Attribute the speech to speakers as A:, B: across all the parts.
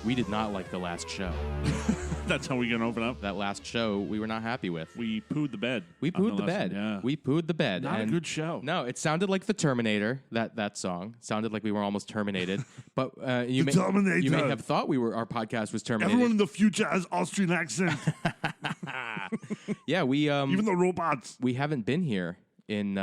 A: We did not like the last show.
B: That's how we can open up.
A: That last show we were not happy with.
B: We pooed the bed.
A: We pooed the bed.
B: Yeah.
A: We pooed the bed.
B: Not a good show.
A: No, it sounded like the Terminator. That song sounded like we were almost terminated. But you may have thought our podcast was terminated.
B: Everyone in the future has Austrian accent.
A: Yeah, we
B: even the robots.
A: We haven't been here in.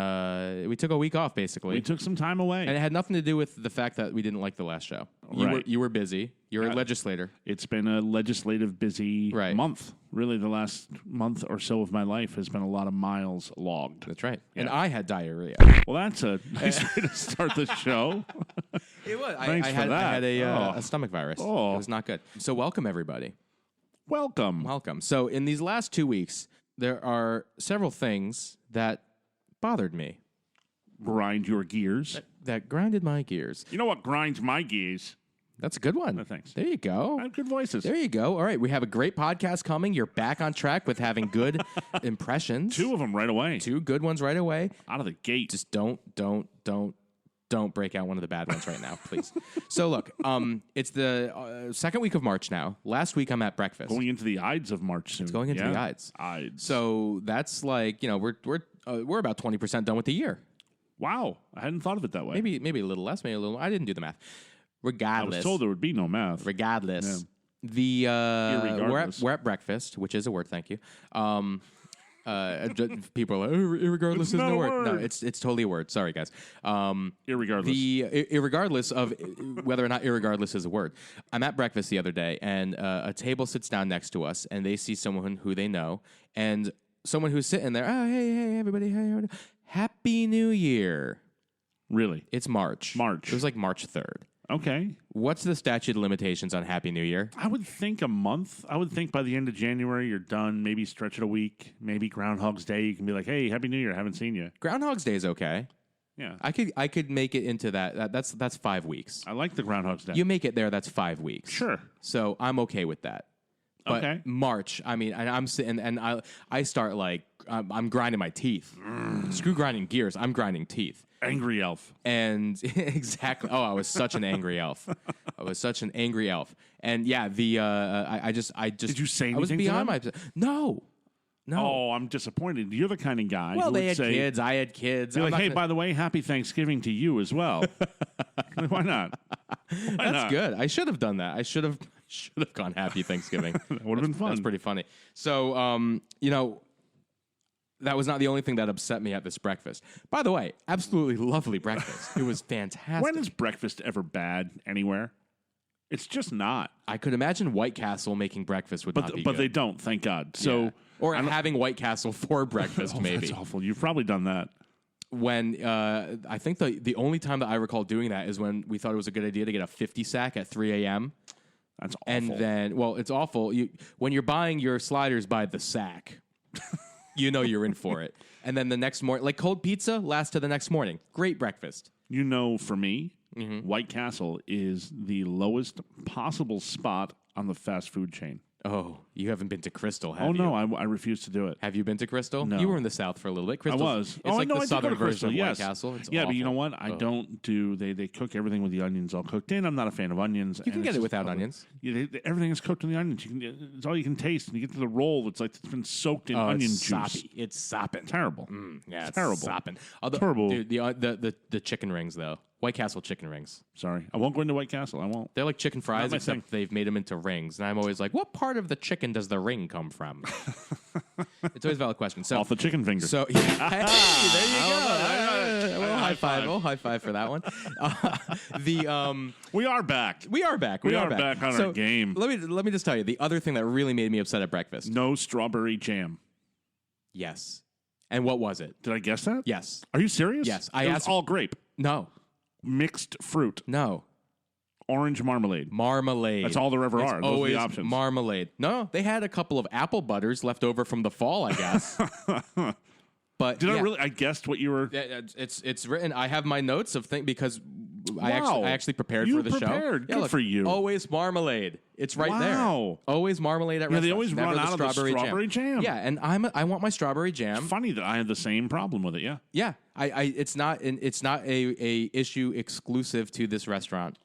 A: We took a week off basically.
B: We took some time away,
A: and it had nothing to do with the fact that we didn't like the last show.
B: Right.
A: You were busy. You're a legislator.
B: It's been a legislative busy month. Really, the last month or so of my life has been a lot of miles logged.
A: That's right.
B: Yeah.
A: And I had diarrhea.
B: Well, that's a nice way to start the show.
A: It was.
B: Thanks for that.
A: I had a stomach virus.
B: Oh.
A: It was not good. So welcome, everybody.
B: Welcome.
A: So in these last 2 weeks, there are several things that bothered me.
B: Grind your gears.
A: That grinded my gears.
B: You know what grinds my gears?
A: That's a good one.
B: No, thanks.
A: There you go.
B: I have good voices.
A: There you go. All right, we have a great podcast coming. You're back on track with having good impressions.
B: 2 of them right away.
A: 2 good ones right away.
B: Out of the gate.
A: Just don't break out one of the bad ones right now, please. So look, it's the second week of March now. Last week I'm at breakfast.
B: Going into the Ides of March soon.
A: It's going into the Ides. So that's like, we're about 20% done with the year.
B: Wow, I hadn't thought of it that way.
A: Maybe a little less, maybe a little. I didn't do the math. Regardless,
B: I was told there would be no math.
A: Regardless, we're at breakfast, which is a word. Thank you. People are like, irregardless isn't a word. No, it's totally a word. Sorry, guys.
B: Irregardless.
A: Irregardless of whether or not irregardless is a word. I'm at breakfast the other day, and a table sits down next to us, and they see someone who they know, and someone who's sitting there. Oh, hey, everybody, hey, Happy New Year.
B: Really?
A: It's March. It was like March 3rd.
B: Okay.
A: What's the statute of limitations on Happy New Year?
B: I would think a month. I would think by the end of January you're done. Maybe stretch it a week. Maybe Groundhog's Day you can be like, hey, Happy New Year. I haven't seen you.
A: Groundhog's Day is okay.
B: Yeah.
A: I could make it into that. That's 5 weeks.
B: I like the Groundhog's Day.
A: You make it there, that's 5 weeks.
B: Sure.
A: So I'm okay with that. But
B: okay.
A: March, I mean, and I'm sitting and I start like I'm grinding my teeth. Screw grinding gears. I'm grinding teeth.
B: Angry elf.
A: And exactly. Oh, I was such an angry elf. And yeah, I just.
B: Did you say anything?
A: I was beyond my. No.
B: Oh, I'm disappointed. You're the kind of guy.
A: Well,
B: who
A: they
B: would
A: had kids. I had kids.
B: Be like, hey, by the way, happy Thanksgiving to you as well. Why not?
A: That's good. I should have done that. I should have gone happy Thanksgiving.
B: That would have been fun.
A: That's pretty funny. So, that was not the only thing that upset me at this breakfast. By the way, absolutely lovely breakfast. It was fantastic.
B: When is breakfast ever bad anywhere? It's just not.
A: I could imagine White Castle making breakfast would not be good.
B: But they don't, thank God. So,
A: yeah. Or having White Castle for breakfast, maybe.
B: That's awful. You've probably done that.
A: When I think the only time that I recall doing that is when we thought it was a good idea to get a 50 sack at 3 a.m.
B: That's awful.
A: And then, well, it's awful. When you're buying your sliders by the sack, you know you're in for it. And then the next morning, like cold pizza, lasts to the next morning. Great breakfast.
B: You know, for me, White Castle is the lowest possible spot on the fast food chain.
A: Oh, you haven't been to Crystal, have you?
B: Oh, no, I refuse to do it.
A: Have you been to Crystal?
B: No.
A: You were in the South for a little bit. Crystal,
B: I was.
A: It's like the southern version of
B: yes.
A: White Castle. It's
B: yeah,
A: awful.
B: but you know what? I don't do... They cook everything with the onions all cooked in. I'm not a fan of onions.
A: You can get it without onions.
B: Yeah, everything is cooked in the onions. It's all you can taste. And you get to the roll, it's like it's been soaked in onion juice.
A: Soppy. It's sopping.
B: Terrible.
A: Yeah, it's
B: terrible.
A: Sopping.
B: Terrible.
A: Dude, the chicken rings, though. White Castle chicken rings.
B: Sorry. I won't go into White Castle. I won't.
A: They're like chicken fries, except they've made them into rings. And I'm always like, what part of the chicken does the ring come from? It's always a valid question. So,
B: off the chicken finger.
A: So, hey, there you go. High five for that one.
B: We are back.
A: We are back
B: on our game.
A: Let me just tell you, the other thing that really made me upset at breakfast.
B: No strawberry jam.
A: Yes. And what was it?
B: Did I guess that?
A: Yes.
B: Are you serious?
A: Yes.
B: It was all grape.
A: No.
B: Mixed fruit.
A: No.
B: Orange marmalade.
A: Marmalade.
B: That's all there ever are. Those
A: always
B: are the options.
A: Marmalade. No, they had a couple of apple butters left over from the fall, I guess. But
B: I really? I guessed what you were.
A: It's written. I have my notes of things because I actually prepared
B: you
A: for the
B: prepared.
A: show.
B: Good look, for you.
A: Always marmalade. It's right there. Always marmalade at restaurants.
B: They always run out of the strawberry jam.
A: Yeah, and I want my strawberry jam.
B: It's funny that I have the same problem with it. Yeah.
A: Yeah. It's not a issue exclusive to this restaurant.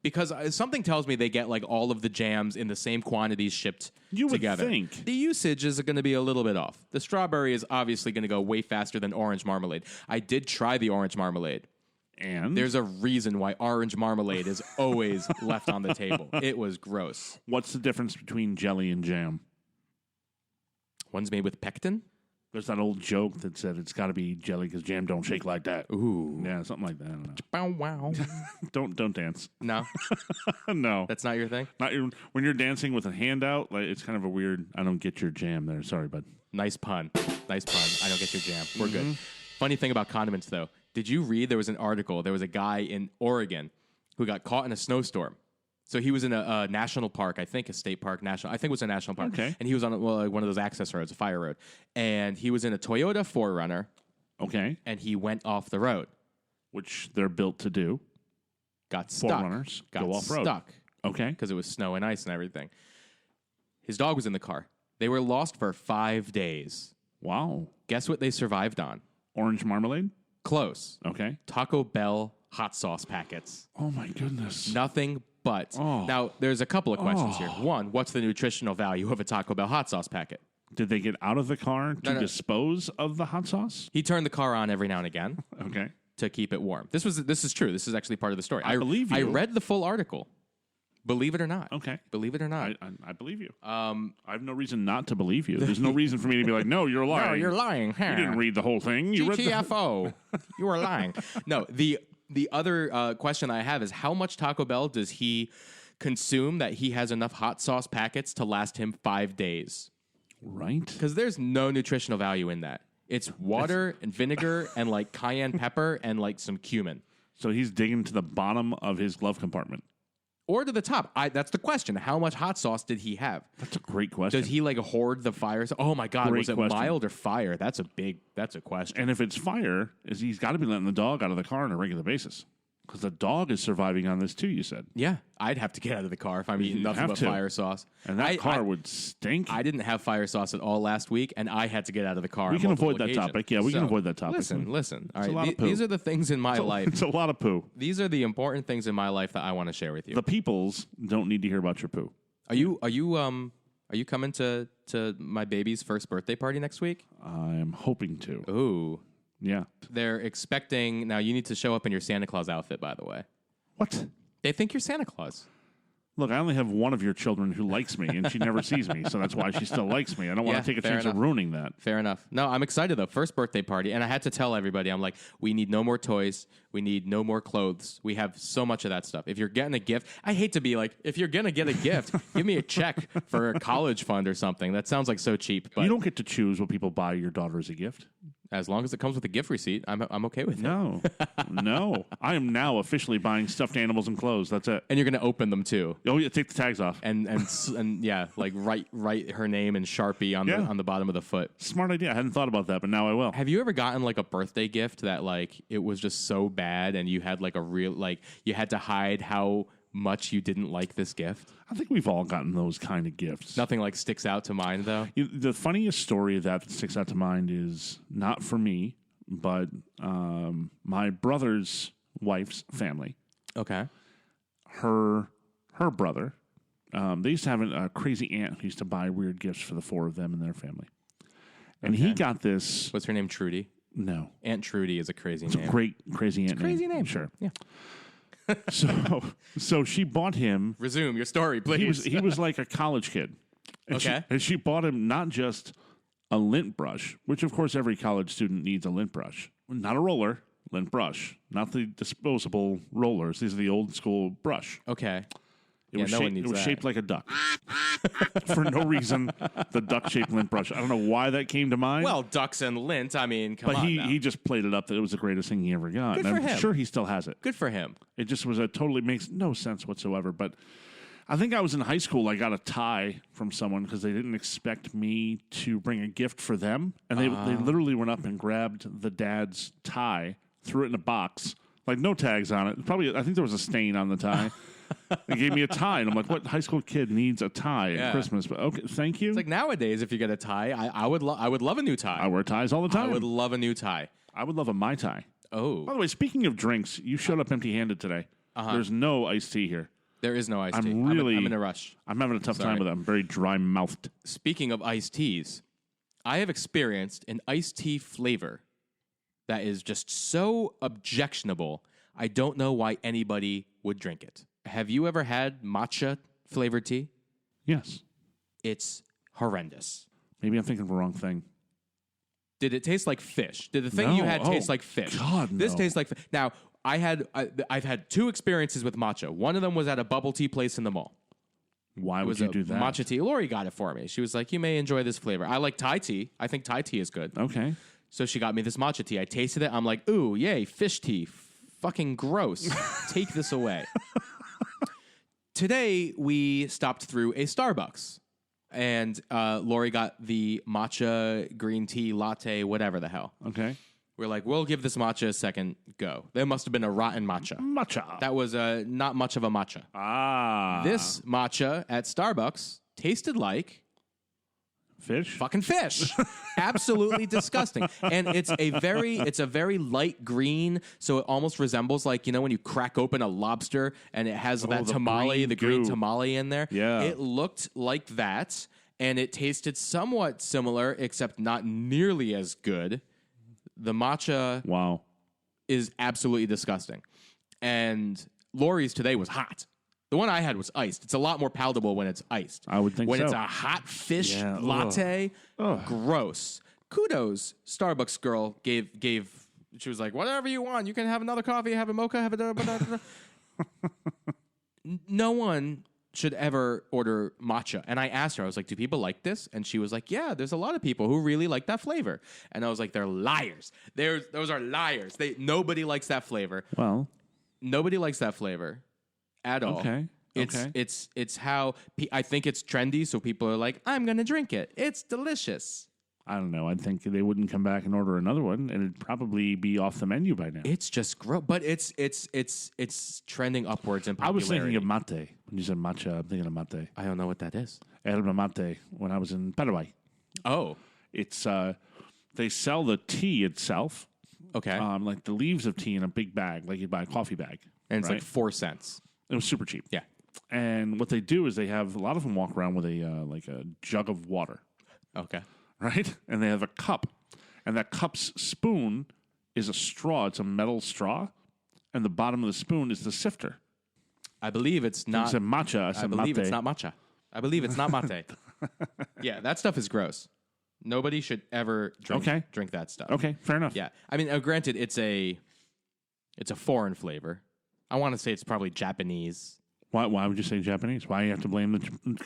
A: because something tells me they get like all of the jams in the same quantities shipped together.
B: You would think.
A: The usage is going to be a little bit off. The strawberry is obviously going to go way faster than orange marmalade. I did try the orange marmalade.
B: And
A: there's a reason why orange marmalade is always left on the table. It was gross.
B: What's the difference between jelly and jam?
A: One's made with pectin.
B: There's that old joke that said it's got to be jelly because jam don't shake like that.
A: Ooh.
B: Yeah, something like that. I don't know.
A: Bow wow.
B: Don't dance.
A: No?
B: No.
A: That's not your thing?
B: When you're dancing with a hand out, like, it's kind of a weird, I don't get your jam there. Sorry, bud.
A: Nice pun. Nice pun. I don't get your jam. We're good. Funny thing about condiments, though. Did you read there was an article, there was a guy in Oregon who got caught in a snowstorm. So he was in a national park, I think a state park, I think it was a national park.
B: Okay.
A: And he was on one of those access roads, a fire road. And he was in a Toyota 4Runner.
B: Okay.
A: And he went off the road.
B: Which they're built to do.
A: Got stuck.
B: 4Runners
A: got
B: go off-road.
A: stuck.
B: Okay.
A: Because it was snow and ice and everything. His dog was in the car. They were lost for 5 days.
B: Wow.
A: Guess what they survived on?
B: Orange marmalade?
A: Close.
B: Okay.
A: Taco Bell hot sauce packets.
B: Oh, my goodness.
A: Nothing but. Now, there's a couple of questions here. One, what's the nutritional value of a Taco Bell hot sauce packet?
B: Did they get out of the car to dispose of the hot sauce?
A: He turned the car on every now and again.
B: Okay.
A: To keep it warm. This is true. This is actually part of the story.
B: I believe you.
A: I read the full article. Believe it or not.
B: Okay.
A: Believe it or not.
B: I believe you. I have no reason not to believe you. There's no reason for me to be like, no, you're lying.
A: No, you're lying.
B: You didn't read the whole thing. You read
A: GTFO. You were lying. No, the other question I have is how much Taco Bell does he consume that he has enough hot sauce packets to last him 5 days?
B: Right.
A: Because there's no nutritional value in that. It's water and vinegar and like cayenne pepper and like some cumin.
B: So he's digging to the bottom of his glove compartment.
A: Or to the top. That's the question. How much hot sauce did he have?
B: That's a great question.
A: Does he like hoard the fire? Oh my God, was it mild or fire? That's a question.
B: And if it's fire, he's got to be letting the dog out of the car on a regular basis. Because the dog is surviving on this too, you said.
A: Yeah, I'd have to get out of the car if I'm eating nothing but fire sauce.
B: And that car would stink.
A: I didn't have fire sauce at all last week, and I had to get out of the car.
B: We can avoid that topic. Yeah, we can avoid that topic.
A: Listen. All right, these are the things in my life.
B: It's a lot of poo.
A: These are the important things in my life that I want to share with you.
B: The peoples don't need to hear about your poo.
A: Are you coming to my baby's first birthday party next week?
B: I'm hoping to.
A: Ooh.
B: Yeah.
A: They're expecting... Now, you need to show up in your Santa Claus outfit, by the way.
B: What?
A: They think you're Santa Claus.
B: Look, I only have one of your children who likes me, and she never sees me, so that's why she still likes me. I don't want to take a chance of ruining that.
A: Fair enough. No, I'm excited, though. First birthday party, and I had to tell everybody, I'm like, we need no more toys. We need no more clothes. We have so much of that stuff. If you're getting a gift, I hate to be like, if you're going to get a gift, give me a check for a college fund or something. That sounds like so cheap. But
B: you don't get to choose what people buy your daughter as a gift.
A: As long as it comes with a gift receipt, I'm okay with it.
B: No. I am now officially buying stuffed animals and clothes. That's it.
A: And you're going to open them too.
B: Oh yeah, take the tags off.
A: And yeah, like write her name in Sharpie on the bottom of the foot.
B: Smart idea. I hadn't thought about that, but now I will.
A: Have you ever gotten like a birthday gift that like it was just so bad and you had like a real like you had to hide how much you didn't like this gift?
B: I think we've all gotten those kind of gifts.
A: Nothing like sticks out to mind, though?
B: The funniest story that sticks out to mind is not for me, but my brother's wife's family.
A: Okay.
B: Her brother, they used to have a crazy aunt who used to buy weird gifts for the four of them and their family. And he got this...
A: What's her name, Trudy?
B: No.
A: Aunt Trudy is a crazy
B: name.
A: It's
B: a great, crazy aunt
A: name. Crazy name.
B: Sure.
A: Yeah.
B: So she bought him.
A: Resume your story, please.
B: He was like a college kid. And she bought him not just a lint brush, which of course every college student needs a lint brush. Not a roller, lint brush. Not the disposable rollers. These are the old school brush.
A: Okay.
B: It was shaped like a duck. For no reason, the duck-shaped lint brush. I don't know why that came to mind.
A: Well, ducks and lint, I mean, come on.
B: But he just played it up that it was the greatest thing he ever got.
A: Good
B: and
A: for
B: I'm
A: him.
B: sure he still has it.
A: Good for him.
B: It just was makes no sense whatsoever. But I think I was in high school. I got a tie from someone because they didn't expect me to bring a gift for them. And they literally went up and grabbed the dad's tie, threw it in a box, like no tags on it. I think there was a stain on the tie. They gave me a tie, and I'm like, "What high school kid needs a tie at Christmas?" But okay, thank you.
A: It's like nowadays, if you get a tie, I would love a new tie.
B: I wear ties all the time.
A: I would love a new tie.
B: I would love a Mai Tai.
A: Oh,
B: by the way, speaking of drinks, you showed up empty-handed today. There's no iced tea here.
A: There is no iced tea.
B: I'm
A: in a rush.
B: I'm having a tough time with it. I'm very dry-mouthed.
A: Speaking of iced teas, I have experienced an iced tea flavor that is just so objectionable, I don't know why anybody would drink it. Have you ever had matcha flavored tea?
B: Yes.
A: It's horrendous.
B: Maybe I'm thinking of the wrong thing.
A: Did it taste like fish? Did the thing you had taste like fish?
B: God, no.
A: This tastes like fish. Now, I've had 2 experiences with matcha. One of them was at a bubble tea place in the mall.
B: Why would you do that?
A: Matcha tea. Lori got it for me. She was like, you may enjoy this flavor. I like Thai tea. I think Thai tea is good.
B: Okay.
A: So she got me this matcha tea. I tasted it. I'm like, ooh, yay, fish tea. Fucking gross. Take this away. Today, we stopped through a Starbucks. And Lori got the matcha green tea latte, whatever the hell.
B: Okay.
A: We're like, we'll give this matcha a second go. There must have been a rotten matcha.
B: Matcha.
A: That was not much of a matcha.
B: Ah.
A: This matcha at Starbucks tasted like
B: fish.
A: fucking fish. Absolutely disgusting. And it's a very light green, so it almost resembles like, when you crack open a lobster and it has that tamale, the green tamale in there.
B: Yeah.
A: It looked like that, and it tasted somewhat similar, except not nearly as good. The matcha is absolutely disgusting. And Lori's today was hot. The one I had was iced. It's a lot more palatable when it's iced.
B: I would think
A: when
B: so.
A: it's a hot fish latte, gross. Kudos. Starbucks girl gave. She was like, whatever you want. You can have another coffee, have a mocha, have a... No one should ever order matcha. And I asked her, I was like, do people like this? And she was like, yeah, there's a lot of people who really like that flavor. And I was like, they're liars. Those are liars. Nobody likes that flavor.
B: Well.
A: Nobody likes that flavor. At all.
B: Okay.
A: It's how I think it's trendy, so people are like, I'm going to drink it. It's delicious.
B: I don't know. I think they wouldn't come back and order another one, and it'd probably be off the menu by now.
A: It's just gross, but it's trending upwards in popularity.
B: I was thinking of mate when you said matcha. I'm thinking of mate.
A: I don't know what that is.
B: Yerba mate when I was in Paraguay.
A: Oh,
B: it's they sell the tea itself.
A: Okay,
B: like the leaves of tea in a big bag, like you'd buy a coffee bag,
A: and it's like 4 cents.
B: It was super cheap.
A: Yeah.
B: And what they do is they have a lot of them walk around with a jug of water.
A: Okay.
B: Right? And they have a cup. And that cup's spoon is a straw. It's a metal straw. And the bottom of the spoon is the sifter.
A: I believe it's not.
B: You said matcha. I
A: believe
B: mate.
A: it's not matcha. I believe it's not mate. Yeah, that stuff is gross. Nobody should ever drink that stuff.
B: Okay, fair enough.
A: Yeah. I mean, granted, it's a foreign flavor. I want to say it's probably Japanese.
B: Why would you say Japanese? Why you have to blame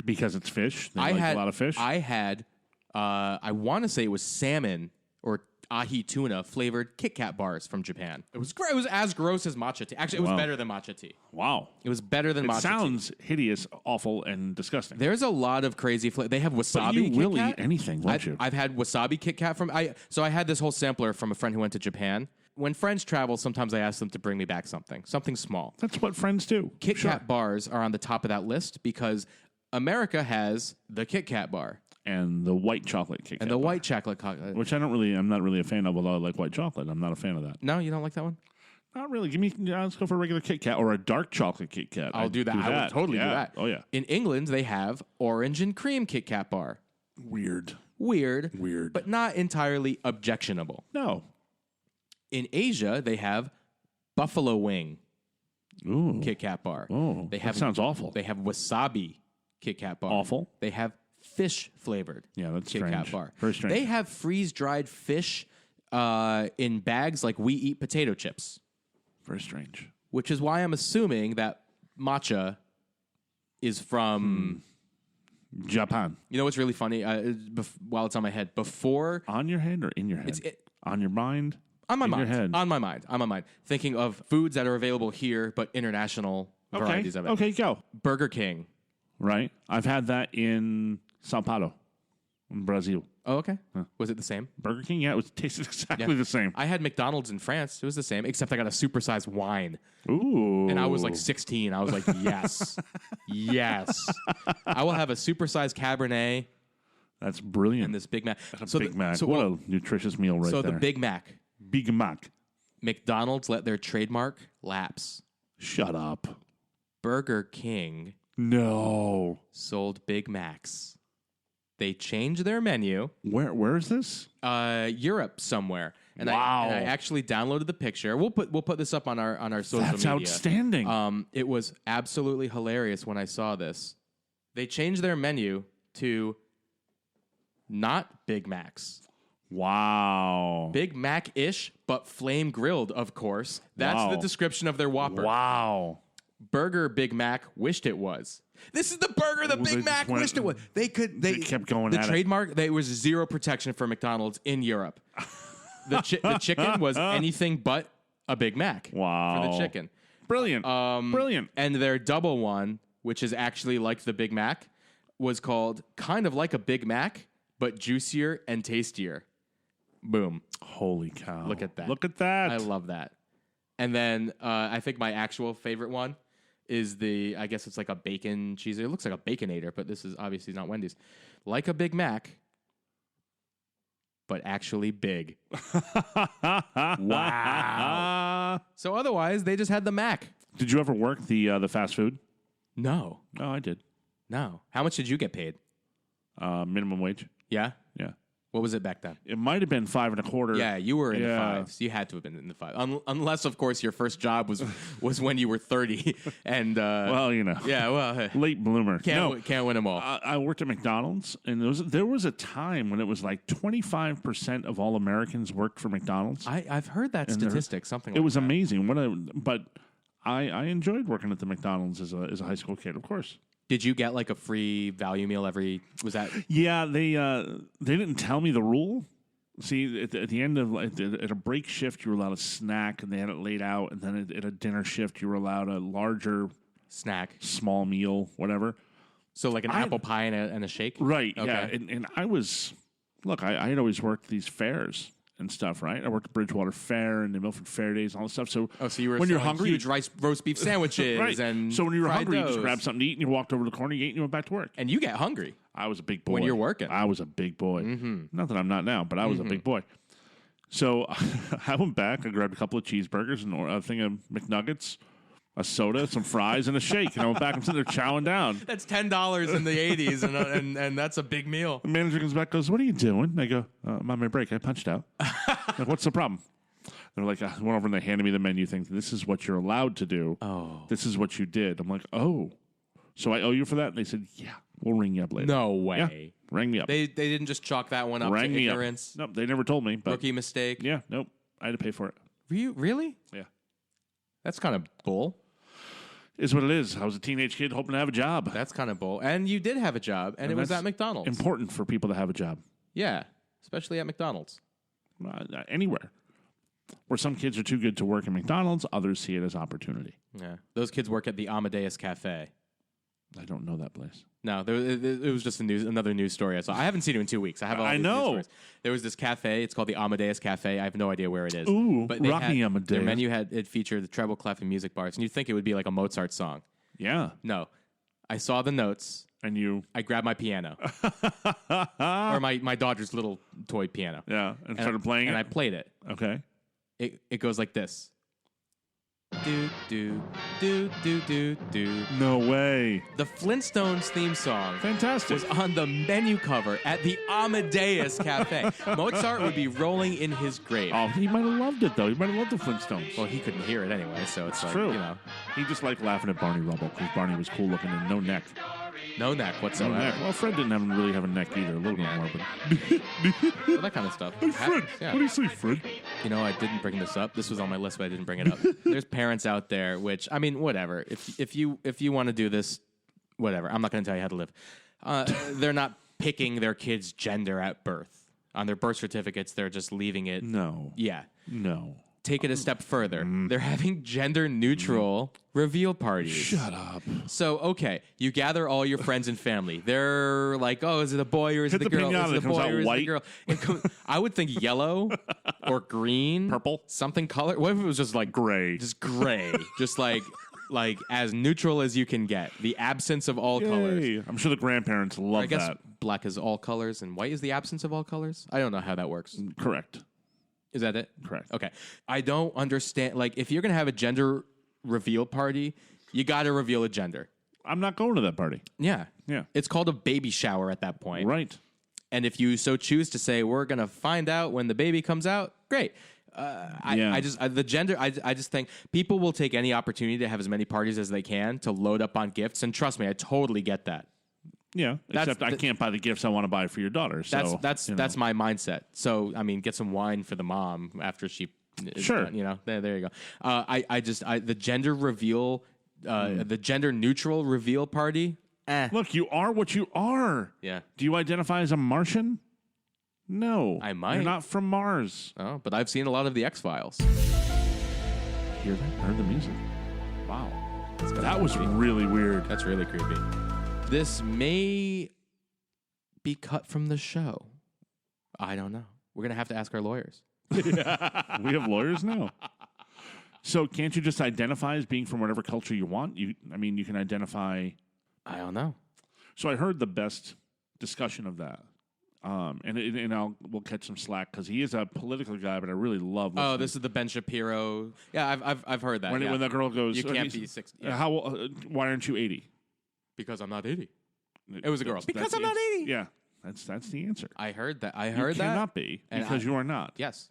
B: because it's fish? They like a lot of fish?
A: I had, I want to say it was salmon or ahi tuna flavored Kit Kat bars from Japan. It was great. It was as gross as matcha tea. Actually, it was better than matcha tea.
B: Wow.
A: It was better than matcha tea. It
B: sounds hideous, awful, and disgusting.
A: There's a lot of crazy flavors. They have wasabi
B: but you
A: Kit
B: will
A: Kat.
B: Eat anything, won't you?
A: I've had wasabi Kit Kat so I had this whole sampler from a friend who went to Japan. When friends travel, sometimes I ask them to bring me back something small.
B: That's what friends do.
A: Kit Kat bars are on the top of that list because America has the Kit Kat bar.
B: And the white chocolate Kit Kat
A: and the white chocolate,
B: which I'm not really a fan of. Although I like white chocolate, I'm not a fan of that.
A: No, you don't like that one?
B: Not really. Let's go for a regular Kit Kat or a dark chocolate Kit Kat.
A: I'll do that. I will totally do that.
B: Oh yeah.
A: In England, they have orange and cream Kit Kat bar.
B: Weird,
A: but not entirely objectionable.
B: No.
A: In Asia, they have buffalo wing Kit Kat bar.
B: Oh, that sounds awful.
A: They have wasabi Kit Kat bar.
B: Awful.
A: They have fish flavored
B: that's
A: Kit Kat bar.
B: Very strange.
A: They have freeze dried fish in bags like we eat potato chips.
B: Very strange.
A: Which is why I'm assuming that matcha is from
B: Japan.
A: You know what's really funny? While it's on my head, before
B: on your head or in your head? On your mind.
A: On my mind. On my mind. Thinking of foods that are available here, but international varieties of it.
B: Okay, go.
A: Burger King.
B: Right. I've had that in Sao Paulo, in Brazil.
A: Oh, okay. Was it the same?
B: Burger King? Yeah, it tasted exactly the same.
A: I had McDonald's in France. It was the same, except I got a supersized wine.
B: Ooh.
A: And I was like 16. I was like, yes. Yes. I will have a supersized Cabernet.
B: That's brilliant.
A: And this Big Mac.
B: That's a Big Mac. What a nutritious meal right there.
A: So the Big Mac.
B: Big Mac.
A: McDonald's let their trademark lapse.
B: Shut up.
A: Burger King
B: No.
A: sold Big Macs. They changed their menu.
B: Where is this?
A: Europe somewhere. And
B: Wow.
A: I actually downloaded the picture. We'll put this up on our social
B: That's
A: media.
B: outstanding.
A: It was absolutely hilarious when I saw this. They changed their menu to not Big Macs.
B: Wow.
A: Big Mac-ish, but flame grilled, of course. That's the description of their Whopper.
B: Wow.
A: Burger Big Mac wished it was. This is the burger the Big Mac wished it was. They
B: kept going
A: the
B: at it.
A: trademark, there was zero protection for McDonald's in Europe. The chicken was anything but a Big Mac
B: Wow.
A: for the chicken.
B: Brilliant. Brilliant.
A: And their double one, which is actually like the Big Mac, was called kind of like a Big Mac, but juicier and tastier. Boom.
B: Holy cow.
A: Look at that.
B: Look at that.
A: I love that. And then I think my actual favorite one is I guess it's like a bacon cheese. It looks like a Baconator, but this is obviously not Wendy's. Like a Big Mac, but actually big. Wow. So otherwise, they just had the Mac.
B: Did you ever work the fast food?
A: No.
B: No, I did.
A: No. How much did you get paid?
B: Minimum wage.
A: Yeah?
B: Yeah.
A: What was it back then?
B: It might have been 5.25.
A: Yeah, you were in the fives. You had to have been in the five. Unless, of course, your first job was when you were 30. And
B: Well, you know.
A: yeah, well,
B: Late bloomer.
A: can't win them all.
B: I worked at McDonald's, and there was a time when it was like 25% of all Americans worked for McDonald's.
A: I've heard that statistic. Something.
B: It
A: like
B: was
A: that.
B: amazing. But I enjoyed working at the McDonald's as a high school kid, of course.
A: Did you get like a free value meal every? Was that?
B: Yeah, they didn't tell me the rule. See, at the end of at a break shift, you were allowed a snack, and they had it laid out. And then at a dinner shift, you were allowed a larger
A: Snack.
B: small meal, whatever.
A: So like an apple pie and a shake?
B: Right,
A: Okay.
B: yeah. And I was, look, I had always worked these fairs and stuff, right? I worked at Bridgewater Fair and the Milford Fair Days and all this stuff. So,
A: So you were
B: when you're
A: selling
B: hungry,
A: huge roast beef sandwiches
B: right.
A: and
B: So when you were
A: fried
B: hungry, you just
A: doughs.
B: grabbed something to eat and you walked over to the corner, you ate and you went back to work.
A: And you get hungry.
B: I was a big boy.
A: When you're working.
B: I was a big boy. Mm-hmm. Not that I'm not now, but I was a big boy. So I went back, I grabbed a couple of cheeseburgers and a thing of McNuggets, a soda, some fries, and a shake. And I went back and sitting there chowing down.
A: That's $10 in the 80s, and that's a big meal.
B: The manager comes back, goes, "What are you doing?" And I go, "I'm on my break. I punched out." Like, what's the problem? They're like, I went over and they handed me the menu thing. This is what you're allowed to do.
A: Oh.
B: This is what you did. I'm like, oh. So I owe you for that? And they said, yeah, we'll ring you up later.
A: No way.
B: Yeah, ring me up.
A: They didn't just chalk that one up
B: Rang
A: to
B: me
A: ignorance.
B: up. Nope, they never told me. But
A: Rookie mistake.
B: yeah, nope. I had to pay for it.
A: Really?
B: Yeah.
A: That's kind of bull.
B: Is what it is. I was a teenage kid hoping to have a job.
A: That's kind of bull. And you did have a job, and it was
B: that's
A: at McDonald's.
B: Important for people to have a job.
A: Yeah, especially at McDonald's.
B: Anywhere. Where some kids are too good to work at McDonald's, others see it as opportunity.
A: Yeah, those kids work at the Amadeus Cafe.
B: I don't know that place.
A: No, it was just another news story I saw. I haven't seen it in 2 weeks. I have all
B: I
A: these
B: know.
A: news stories. There was this cafe. It's called the Amadeus Cafe. I have no idea where it is.
B: Ooh,
A: but they
B: Rocky Amadeus.
A: Their menu featured the treble clef and music bars, and you'd think it would be like a Mozart song.
B: Yeah.
A: No, I saw the notes.
B: And you...
A: I grabbed my piano, or my daughter's little toy piano.
B: Yeah, and started playing
A: and
B: it?
A: I played it.
B: Okay.
A: It goes like this. Do do do do do do.
B: No way.
A: The Flintstones theme song
B: Fantastic.
A: was on the menu cover at the Amadeus Cafe. Mozart would be rolling in his grave.
B: Oh, he might have loved it, though. He might have loved the Flintstones.
A: Well, he couldn't hear it anyway, so it's like,
B: true.
A: you know,
B: He just liked laughing at Barney Rubble because Barney was cool looking and no neck.
A: no neck
B: No
A: whatsoever.
B: neck. Well, Fred didn't really have a neck either. A little bit more, but...
A: Well, that kind of stuff.
B: Hey, Fred.
A: Yeah.
B: What do you say, Fred?
A: You know, I didn't bring this up. This was on my list, but I didn't bring it up. There's parents out there, which, I mean, whatever. If you want to do this, whatever. I'm not going to tell you how to live. They're not picking their kid's gender at birth. On their birth certificates, they're just leaving it.
B: No.
A: Yeah.
B: No.
A: Take it a step further. They're having gender-neutral reveal parties.
B: Shut up.
A: So, okay, you gather all your friends and family. They're like, oh, is it a boy or is
B: Hit
A: it a
B: the
A: girl?
B: piñata,
A: Is it
B: it
A: a
B: comes
A: boy
B: out
A: or is it a
B: white.
A: girl? I would think yellow or green.
B: Purple.
A: Something color. What if it was just like
B: Gray.
A: Just gray. Just like as neutral as you can get. The absence of all colors.
B: Yay. I'm sure the grandparents love
A: I guess
B: that.
A: black is all colors and white is the absence of all colors. I don't know how that works.
B: Correct.
A: Is that it?
B: Correct.
A: Okay. I don't understand. Like, if you're going to have a gender reveal party, You got to reveal a gender.
B: I'm not going to that party.
A: Yeah.
B: Yeah.
A: It's called a baby shower at that point.
B: Right.
A: And if you so choose to say, we're going to find out when the baby comes out, great. I just think people will take any opportunity to have as many parties as they can to load up on gifts. And trust me, I totally get that.
B: Yeah, except I can't buy the gifts I want to buy for your daughter. So
A: that's my mindset. So I mean, get some wine for the mom after she is done, there you go. The gender reveal, the gender neutral reveal party.
B: Look, you are what you are.
A: Yeah.
B: Do you identify as a Martian? No,
A: I might.
B: You're not from Mars.
A: Oh, but I've seen a lot of the X-Files.
B: Hear that? Heard the music. Wow, that was really weird.
A: That's really creepy. This may be cut from the show. I don't know. We're going to have to ask our lawyers.
B: We have lawyers now. So can't you just identify as being from whatever culture you want? You can identify.
A: I don't know.
B: So I heard the best discussion of that. We'll catch some slack because he is a political guy, but I really love.
A: Oh, this is the Ben Shapiro. Yeah, I've heard that.
B: When the girl goes,
A: you can't be 60. Yeah.
B: Why aren't you 80?
A: Because I'm not 80. It was a girl. Because I'm not 80.
B: Yeah, that's the answer.
A: I heard that.
B: You cannot be because you are not.
A: Yes.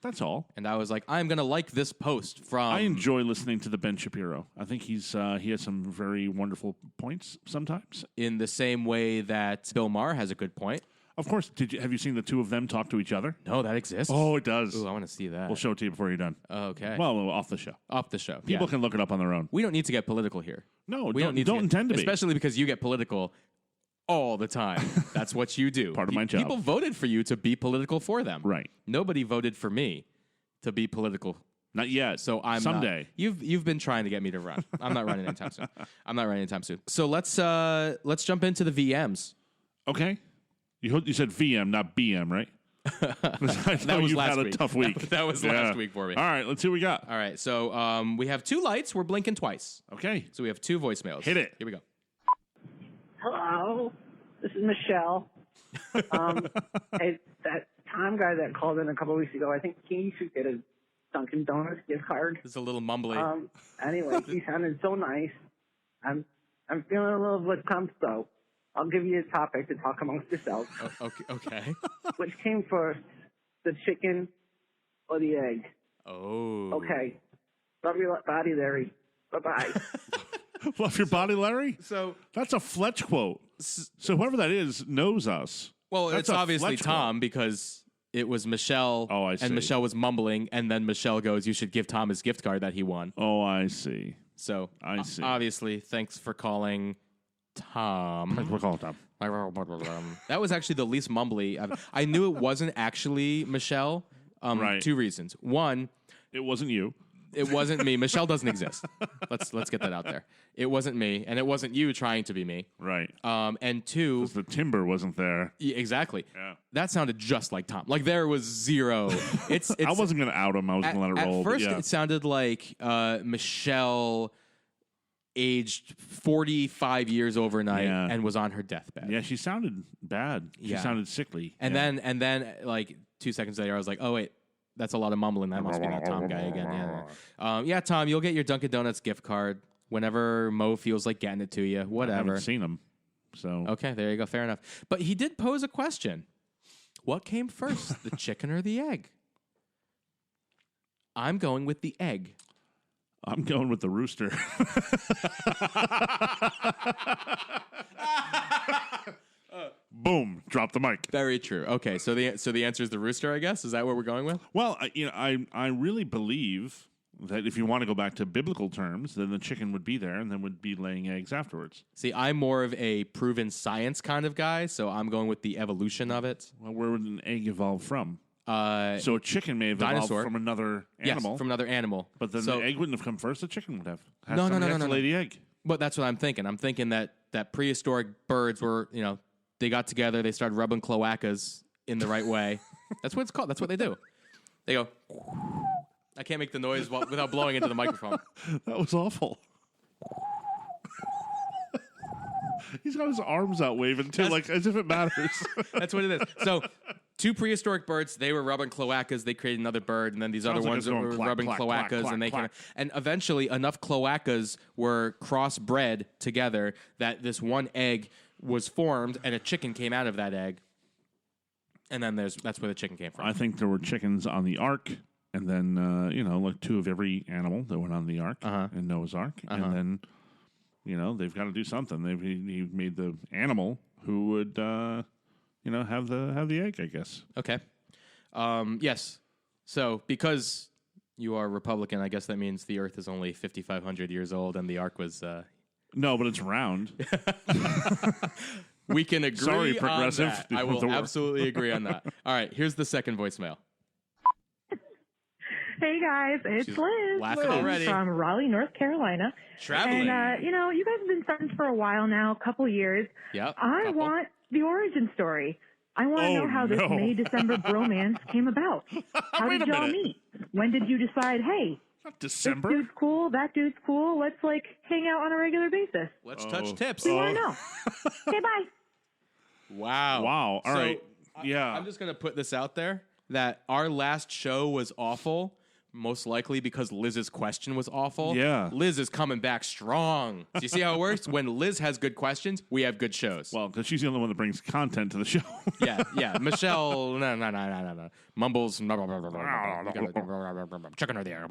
B: That's all.
A: And I was like, I'm going to like this post from...
B: I enjoy listening to the Ben Shapiro. I think he has some very wonderful points sometimes.
A: In the same way that Bill Maher has a good point.
B: Of course. Have you seen the two of them talk to each other?
A: No, that exists.
B: Oh, it does.
A: Ooh, I want to see that.
B: We'll show it to you before you're done.
A: Okay.
B: Well, off the show.
A: Off the show.
B: People can look it up on their own.
A: We don't need to get political here.
B: No, we don't intend to be.
A: Especially because you get political all the time. That's what you do.
B: Part of my job.
A: People voted for you to be political for them.
B: Right.
A: Nobody voted for me to be political.
B: Not yet.
A: So I'm
B: someday.
A: Not. You've been trying to get me to run. I'm not running anytime soon. So let's jump into the VMs.
B: Okay. You said VM, not BM, right?
A: That was last week.
B: Had a tough week.
A: That was last week for me.
B: All right, let's see what we got.
A: All right, so we have two lights. We're blinking twice.
B: Okay.
A: So we have two voicemails.
B: Hit it.
A: Here we go.
C: Hello, this is Michelle. Hey, that Tom guy that called in a couple weeks ago, I think he should get a Dunkin' Donuts gift card.
A: It's a little mumbly.
C: Anyway, he sounded so nice. I'm feeling a little bit pumped though. I'll give you a topic to talk amongst yourselves.
A: Okay.
C: Which came first, the chicken or the egg?
A: Oh.
C: Okay. Love your body, Larry. Bye-bye.
B: Love your body, Larry?
A: So
B: that's a Fletch quote. So whoever that is knows us.
A: Well,
B: That's
A: it's obviously
B: Fletch
A: Tom
B: quote.
A: because it was Michelle.
B: Oh, I see.
A: And Michelle was mumbling, and then Michelle goes, you should give Tom his gift card that he won.
B: Oh, I see.
A: So
B: I see.
A: Obviously, thanks for calling Tom.
B: We're calling Tom.
A: That was actually the least mumbly. I knew it wasn't actually Michelle.
B: Right.
A: Two reasons. One,
B: it wasn't you.
A: It wasn't me. Michelle doesn't exist. Let's get that out there. It wasn't me, and it wasn't you trying to be me.
B: Right.
A: And two,
B: the timber wasn't there.
A: Exactly.
B: Yeah.
A: That sounded just like Tom. Like there was zero. It's
B: I wasn't going to out him. I was going to let it roll.
A: At first,
B: yeah.
A: it sounded like Michelle aged 45 years overnight and was on her deathbed.
B: Yeah, she sounded bad. She sounded sickly.
A: And then like 2 seconds later, I was like, oh wait, that's a lot of mumbling. That must be that Tom guy again. Yeah, Tom, you'll get your Dunkin' Donuts gift card whenever Mo feels like getting it to you. Whatever.
B: I haven't seen him. So
A: okay, there you go. Fair enough. But he did pose a question. What came first, the chicken or the egg? I'm going with the egg.
B: I'm going with the rooster. Boom! Drop the mic.
A: Very true. Okay, so the answer is the rooster, I guess. Is that what we're going with?
B: Well, I really believe that if you want to go back to biblical terms, then the chicken would be there and then would be laying eggs afterwards.
A: See, I'm more of a proven science kind of guy, so I'm going with the evolution of it.
B: Well, where would an egg evolve from? So a chicken may have evolved from another animal.
A: Yes, from another animal.
B: But then the egg wouldn't have come first. The chicken would have.
A: No.
B: Lay the egg.
A: But that's what I'm thinking. I'm thinking that prehistoric birds were, they got together, they started rubbing cloacas in the right way. That's what it's called. That's what they do. They go. I can't make the noise without blowing into the microphone.
B: That was awful. He's got his arms out waving too, like as if it matters.
A: That's what it is. So two prehistoric birds. They were rubbing cloacas. They created another bird, and then these other
B: like
A: ones
B: it's going
A: were
B: clack,
A: rubbing
B: clack,
A: cloacas,
B: clack,
A: and they
B: clack.
A: and eventually enough cloacas were crossbred together that this one egg was formed, and a chicken came out of that egg. And then that's where the chicken came from.
B: I think there were chickens on the Ark, and then like two of every animal that went on the Ark in Noah's Ark, and then they've got to do something. He made the animal who would have the egg, I guess.
A: Okay. Yes. So because you are Republican, I guess that means the Earth is only 5,500 years old, and the Ark was.
B: No, but it's round.
A: We can agree.
B: Sorry, progressive.
A: On that. I will absolutely agree on that. All right, here's the second voicemail.
D: Hey guys, it's
A: She's
D: Liz.
A: laughing
D: Liz
A: already.
D: From Raleigh, North Carolina.
A: Traveling.
D: And you guys have been friends for a while now, a couple years.
A: Yep.
D: I want the origin story. I want to know how this May-December bromance came about. How
B: Wait
D: did
B: a
D: y'all
B: minute.
D: meet? When did you decide, hey,
B: Not
D: this
B: December.
D: dude's cool, that dude's cool, let's hang out on a regular basis?
A: Let's touch tips.
D: We want to know. Okay, bye.
A: Wow.
B: Wow. All right. Yeah.
A: I'm just going to put this out there that our last show was awful, most likely because Liz's question was awful.
B: Yeah.
A: Liz is coming back strong. Do you see how it works? When Liz has good questions, we have good shows.
B: Well, because she's the only one that brings content to the show.
A: Yeah. Michelle, no. Mumbles. Chicken or the air.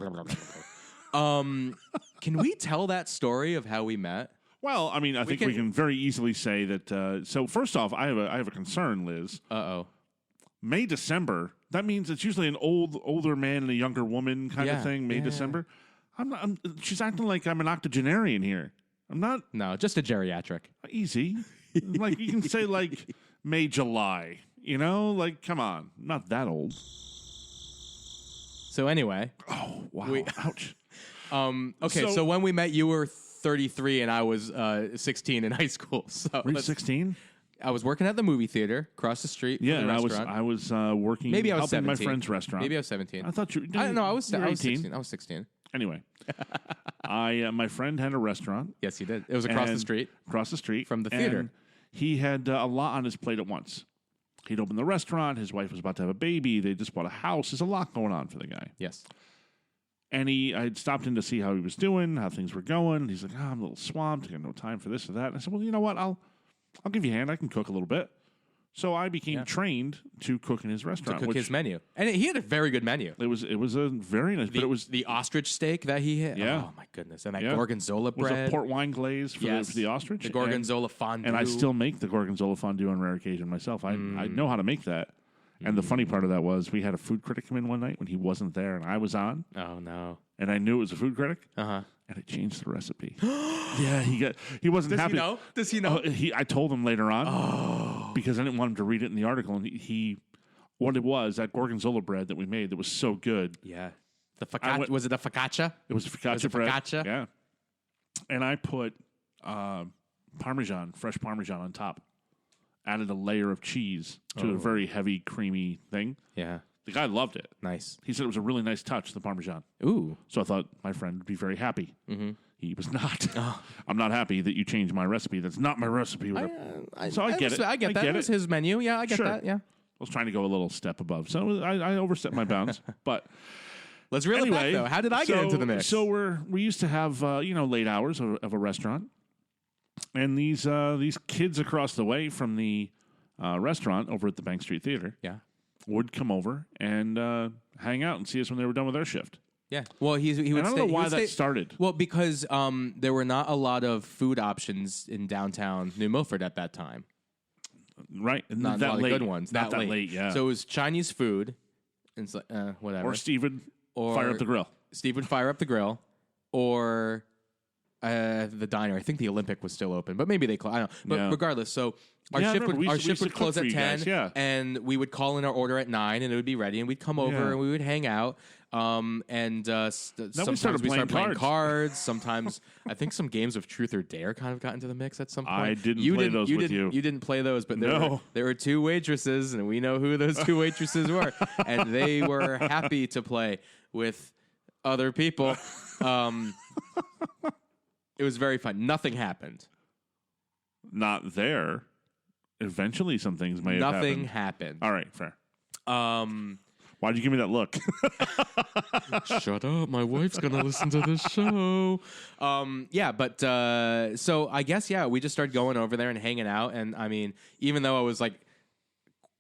A: Can we tell that story of how we met?
B: Well, I mean, I think we can very easily say that. So first off, I have a concern, Liz.
A: Uh-oh.
B: May, December, that means it's usually an older man and a younger woman kind of thing. May, December. She's acting like I'm an octogenarian here. I'm not.
A: No, just a geriatric.
B: Easy. Like, you can say like May, July. Come on. I'm not that old.
A: So anyway.
B: Oh, wow. Ouch.
A: Okay, so when we met, you were 33 and I was 16 in high school. So
B: Were you 16?
A: I was working at the movie theater across the street.
B: Yeah,
A: from
B: and
A: the restaurant.
B: I was working.
A: Maybe I was
B: helping
A: 17.
B: my friend's restaurant.
A: Maybe I was 17.
B: I thought you.
A: I don't know. I was
B: 18.
A: 16. I was 16.
B: Anyway, my friend had a restaurant.
A: Yes, he did. It was across the
B: and-
A: street.
B: Across the street
A: From the theater.
B: and he had a lot on his plate at once. He'd opened the restaurant. His wife was about to have a baby. They just bought a house. There's a lot going on for the guy.
A: Yes.
B: And I had stopped in to see how he was doing, how things were going. He's like, I'm a little swamped. I got no time for this or that. And I said, well, you know what? I'll give you a hand. I can cook a little bit. So I became trained to cook in his restaurant.
A: To cook his menu. And he had a very good menu.
B: It was a very nice, but it was
A: the ostrich steak that he had.
B: Yeah.
A: Oh, my goodness. And that gorgonzola
B: was
A: bread.
B: a port wine glaze for the ostrich.
A: The gorgonzola fondue.
B: And I still make the gorgonzola fondue on rare occasion myself. I know how to make that. And the funny part of that was we had a food critic come in one night when he wasn't there and I was on.
A: Oh, no.
B: And I knew it was a food critic.
A: Uh-huh.
B: And it changed the recipe. Yeah, he wasn't
A: Does
B: happy.
A: he know? Does he know?
B: I told him later on because I didn't want him to read it in the article. And what it was, that gorgonzola bread that we made that was so good.
A: Yeah. The focaccia. Was it the focaccia?
B: It was focaccia bread.
A: Focaccia?
B: Yeah. And I put fresh Parmesan on top. Added a layer of cheese to a very heavy, creamy thing.
A: Yeah.
B: The guy loved it.
A: Nice.
B: He said it was a really nice touch, the Parmesan.
A: Ooh.
B: So I thought my friend would be very happy. Mm-hmm. He was not. I'm not happy that you changed my recipe. That's not my recipe. So I get it.
A: I get that. It was his menu. Yeah, I get that. Yeah.
B: I was trying to go a little step above. So I overstepped my bounds. But
A: let's reel it back,
B: anyway,
A: though. How did I get into the mix?
B: So we used to have late hours of a restaurant. And these kids across the way from the restaurant over at the Bank Street Theater would come over and hang out and see us when they were done with their shift.
A: Yeah. Well, he would.
B: I don't know why that started.
A: Well, because there were not a lot of food options in downtown New Milford at that time.
B: Right.
A: Not
B: that
A: a lot
B: late.
A: of good ones.
B: Not that late. Yeah.
A: So it was Chinese food. And it's like, whatever.
B: Or Steve would fire up the grill.
A: Steve would fire up the grill, or the diner. I think the Olympic was still open, but maybe they closed. I don't know. But regardless, so our shift would close at 10,
B: guys,
A: and we would call in our order at 9, and it would be ready, and we'd come over and we would hang out. Sometimes we started playing cards. Sometimes I think some games of Truth or Dare kind of got into the mix at some point.
B: I didn't play those with you.
A: You didn't play those, but there were two waitresses, and we know who those two waitresses were, and they were happy to play with other people. It was very fun. Nothing happened.
B: Not there. Eventually, some things may have happened.
A: Nothing happened.
B: All right, fair. Why'd you give me that look?
A: Shut up. My wife's going to listen to this show. So I guess, we just started going over there and hanging out. And I mean, even though I was like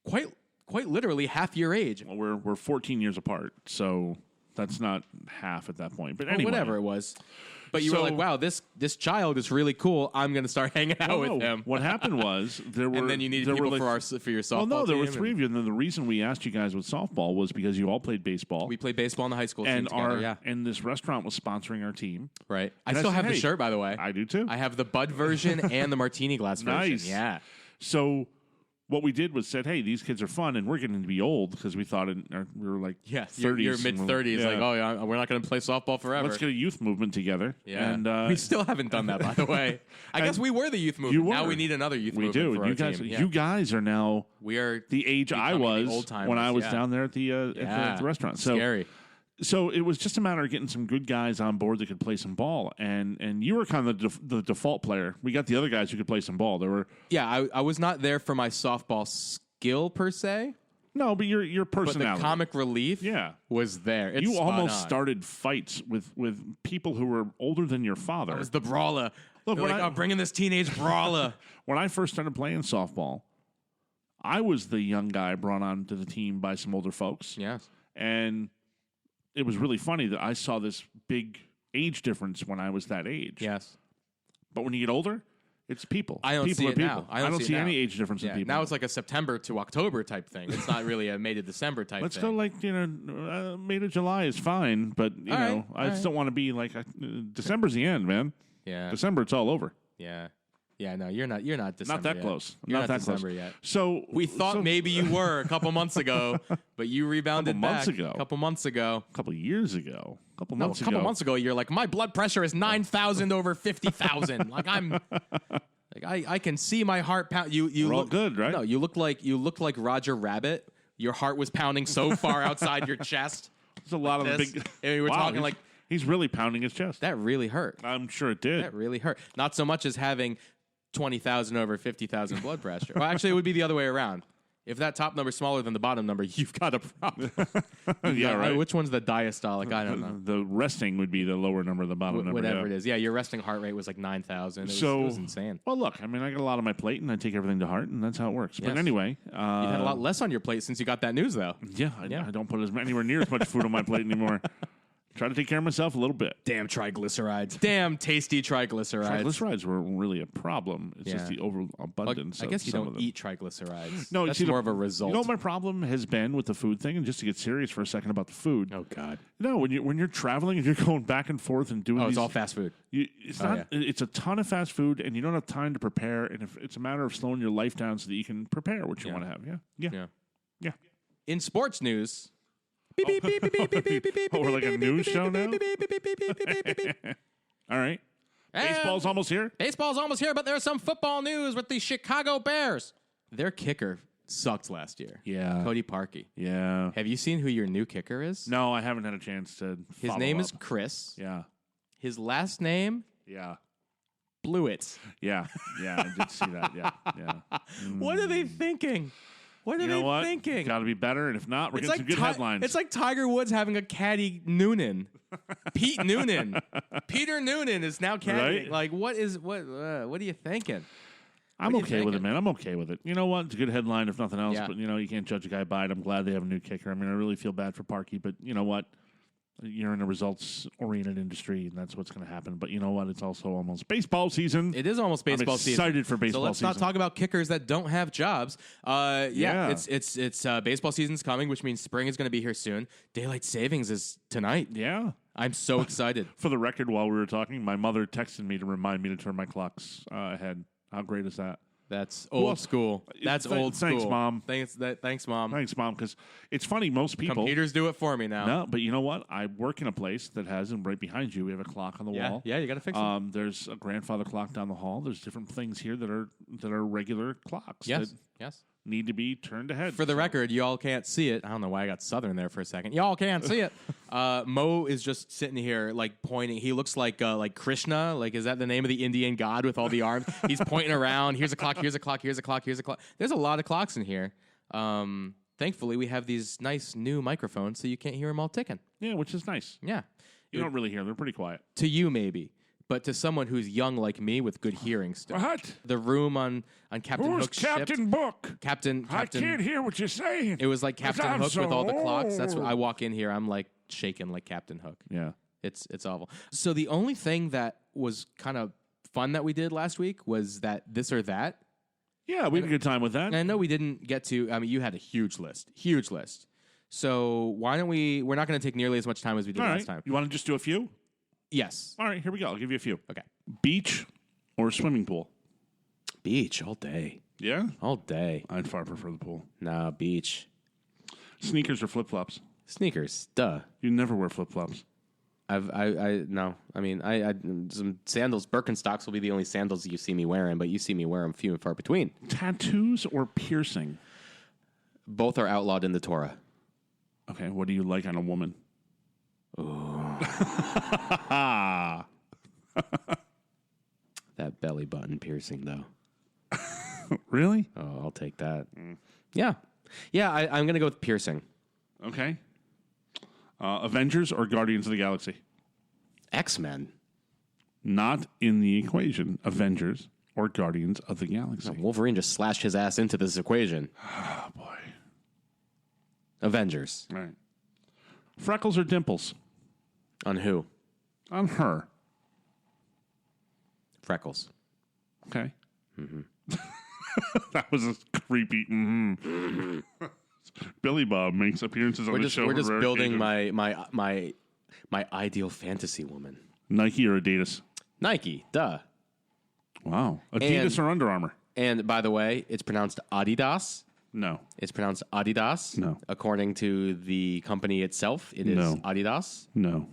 A: quite literally half your age.
B: Well, we're 14 years apart, so that's not half at that point. But anyway.
A: Whatever it was. But you were like, wow, this child is really cool. I'm going to start hanging out with him.
B: What happened was there were...
A: And then you needed people for your softball
B: Well, no, there were
A: team,
B: three of you. And then the reason we asked you guys with softball was because you all played baseball.
A: We played baseball in the high school team together,
B: and this restaurant was sponsoring our team.
A: Right.
B: And
A: I still have
B: said,
A: the shirt, by the way.
B: I do, too.
A: I have the Bud version and the martini glass version.
B: Nice.
A: Yeah.
B: So... what we did was said, hey, these kids are fun, and we're getting to be old because we thought we were like 30s.
A: You're mid-30s. Like, oh, yeah, we're not going to play softball forever.
B: Let's get a youth movement together.
A: Yeah.
B: And,
A: we still haven't done that, by the way. I guess we were the youth movement. Now we need another youth movement for our team.
B: You guys are now
A: we are
B: the age I was when I was down there at the restaurant. So,
A: scary.
B: So it was just a matter of getting some good guys on board that could play some ball, and you were kind of the default player. We got the other guys who could play some ball. There were
A: I was not there for my softball skill per se.
B: No, but your personality.
A: But the comic relief was there. It's
B: you almost started fights with people who were older than your father.
A: I was the brawler.
B: Look,
A: I'm bringing this teenage brawler.
B: When I first started playing softball, I was the young guy brought on to the team by some older folks.
A: Yes.
B: And it was really funny that I saw this big age difference when I was that age.
A: Yes.
B: But when you get older, it's people.
A: I don't
B: people
A: see
B: are
A: it
B: people.
A: now.
B: I don't see any age difference in people.
A: Now it's like a September to October type thing. It's not really a May to December type
B: Let's
A: thing.
B: go like, May to July is fine, but, I just don't want to be like, December's the end, man.
A: Yeah.
B: December, it's all over.
A: Yeah. Yeah, no, you're not December
B: Not that
A: yet.
B: close.
A: You're
B: not that
A: December
B: close.
A: yet.
B: So
A: we thought maybe you were a couple months ago, but you rebounded back.
B: A
A: couple months ago.
B: A couple years ago.
A: A couple months ago, you're like, my blood pressure is 9,000 over 50,000. Like I can see my heart pound. You
B: We're all
A: look
B: good, right?
A: No, you looked like Roger Rabbit. Your heart was pounding so far outside your chest.
B: There's a lot of the big.
A: And we were talking like
B: he's really pounding his chest.
A: That really hurt.
B: I'm sure it did.
A: That really hurt. Not so much as having 20,000 over 50,000 blood pressure. Well, actually, it would be the other way around. If that top number is smaller than the bottom number, you've got a problem.
B: Right.
A: Which one's the diastolic? I don't know.
B: The resting would be the lower number, the bottom number.
A: Whatever it is. Yeah, your resting heart rate was like 9,000. It was insane.
B: Well, look, I mean, I got a lot on my plate, and I take everything to heart, and that's how it works.
A: Yes.
B: But anyway.
A: You've had a lot less on your plate since you got that news, though.
B: Yeah, I don't put anywhere near as much food on my plate anymore. Try to take care of myself a little bit.
A: Damn triglycerides. Damn tasty triglycerides.
B: Triglycerides were really a problem. It's just the overabundance.
A: I guess you don't
B: of them.
A: eat triglycerides.
B: No,
A: that's more of a result.
B: You know what my problem has been with the food thing? And just to get serious for a second about the food.
A: Oh God.
B: No, when you're traveling and you're going back and forth and doing
A: it's all fast food.
B: It's a ton of fast food, and you don't have time to prepare. And if it's a matter of slowing your life down so that you can prepare what you want to have. Yeah.
A: In sports news.
B: We're like a news show now? All right. Baseball's almost here.
A: Baseball's almost here, but there's some football news with the Chicago Bears. Their kicker sucked last year.
B: Yeah.
A: Cody Parkey.
B: Yeah.
A: Have you seen who your new kicker is?
B: No, I haven't had a chance to
A: His name is Chris.
B: Yeah.
A: His last name?
B: Yeah.
A: Blewett.
B: Yeah. Yeah, I did see that. Yeah.
A: What are they thinking? What are they thinking?
B: Got to be better, and if not, we're getting some good headlines.
A: It's like Tiger Woods having a caddy Noonan. Pete Noonan. Peter Noonan is now caddying.
B: Right?
A: Like, what are you thinking?
B: I'm okay with it, man. I'm okay with it. You know what? It's a good headline, if nothing else.
A: Yeah.
B: But, you can't judge a guy by it. I'm glad they have a new kicker. I mean, I really feel bad for Parkey, but you know what? You're in a results-oriented industry, and that's what's going to happen. But you know what? It's also almost baseball season.
A: It is almost baseball season.
B: I'm excited for baseball season.
A: So let's not talk about kickers that don't have jobs. It's baseball season's coming, which means spring is going to be here soon. Daylight savings is tonight.
B: Yeah.
A: I'm so excited.
B: For the record, while we were talking, my mother texted me to remind me to turn my clocks ahead. How great is that?
A: That's old school. That's old school.
B: Thanks, Mom.
A: Thanks, Mom.
B: Thanks, Mom, because it's funny, most people...
A: Computers do it for me now.
B: No, but you know what? I work in a place that has, and right behind you, we have a clock on the wall.
A: Yeah, you got to fix it.
B: There's a grandfather clock down the hall. There's different things here that are regular clocks.
A: Yes.
B: Need to be turned ahead.
A: For the record, y'all can't see it. I don't know why I got Southern there for a second. Y'all can't see it. Mo is just sitting here, like, pointing. He looks like Krishna. Like, is that the name of the Indian god with all the arms? He's pointing around. Here's a clock. Here's a clock. Here's a clock. Here's a clock. There's a lot of clocks in here. thankfully, we have these nice new microphones so you can't hear them all ticking.
B: Yeah, which is nice.
A: Yeah.
B: You don't really hear them. They're pretty quiet.
A: To you, maybe. But to someone who's young like me with good hearing still.
B: What?
A: The room on Captain
B: Who's
A: Hook's
B: Captain
A: ship.
B: Book?
A: Captain.
B: I can't hear what you're saying.
A: It was like Captain
B: I'm
A: Hook
B: so
A: with all the clocks. That's what
B: old.
A: I walk in here. I'm like shaking like Captain Hook.
B: Yeah.
A: It's awful. So the only thing that was kind of fun that we did last week was that this or that.
B: Yeah, we had a good time with that.
A: And I know we didn't get to. I mean, you had a huge list. So why don't we? We're not going to take nearly as much time as we did
B: All
A: last
B: right.
A: time.
B: You want to just do a few?
A: Yes.
B: All right, here we go. I'll give you a few.
A: Okay.
B: Beach or swimming pool?
A: Beach all day.
B: Yeah?
A: All day.
B: I'd far prefer the pool.
A: Nah, beach.
B: Sneakers or flip-flops?
A: Sneakers. Duh.
B: You never wear flip-flops.
A: No. I mean, I some sandals. Birkenstocks will be the only sandals you see me wearing, but you see me wear them few and far between.
B: Tattoos or piercing?
A: Both are outlawed in the Torah.
B: Okay, what do you like on a woman?
A: That belly button piercing, though.
B: Really?
A: Oh, I'll take that. Yeah. I'm going to go with piercing.
B: Okay. Avengers or Guardians of the Galaxy?
A: X-Men.
B: Not in the equation. Avengers or Guardians of the Galaxy?
A: Wolverine just slashed his ass into this equation.
B: Oh, boy.
A: Avengers.
B: All right. Freckles or dimples?
A: On who?
B: On her.
A: Freckles.
B: Okay. Mm-hmm. That was a creepy. Mm-hmm. Billy Bob makes appearances on the show.
A: We're just building my ideal fantasy woman.
B: Nike or Adidas?
A: Nike. Duh.
B: Wow. Adidas or Under Armour?
A: And by the way, it's pronounced Adidas.
B: No.
A: It's pronounced Adidas.
B: No.
A: According to the company itself, it is Adidas.
B: No.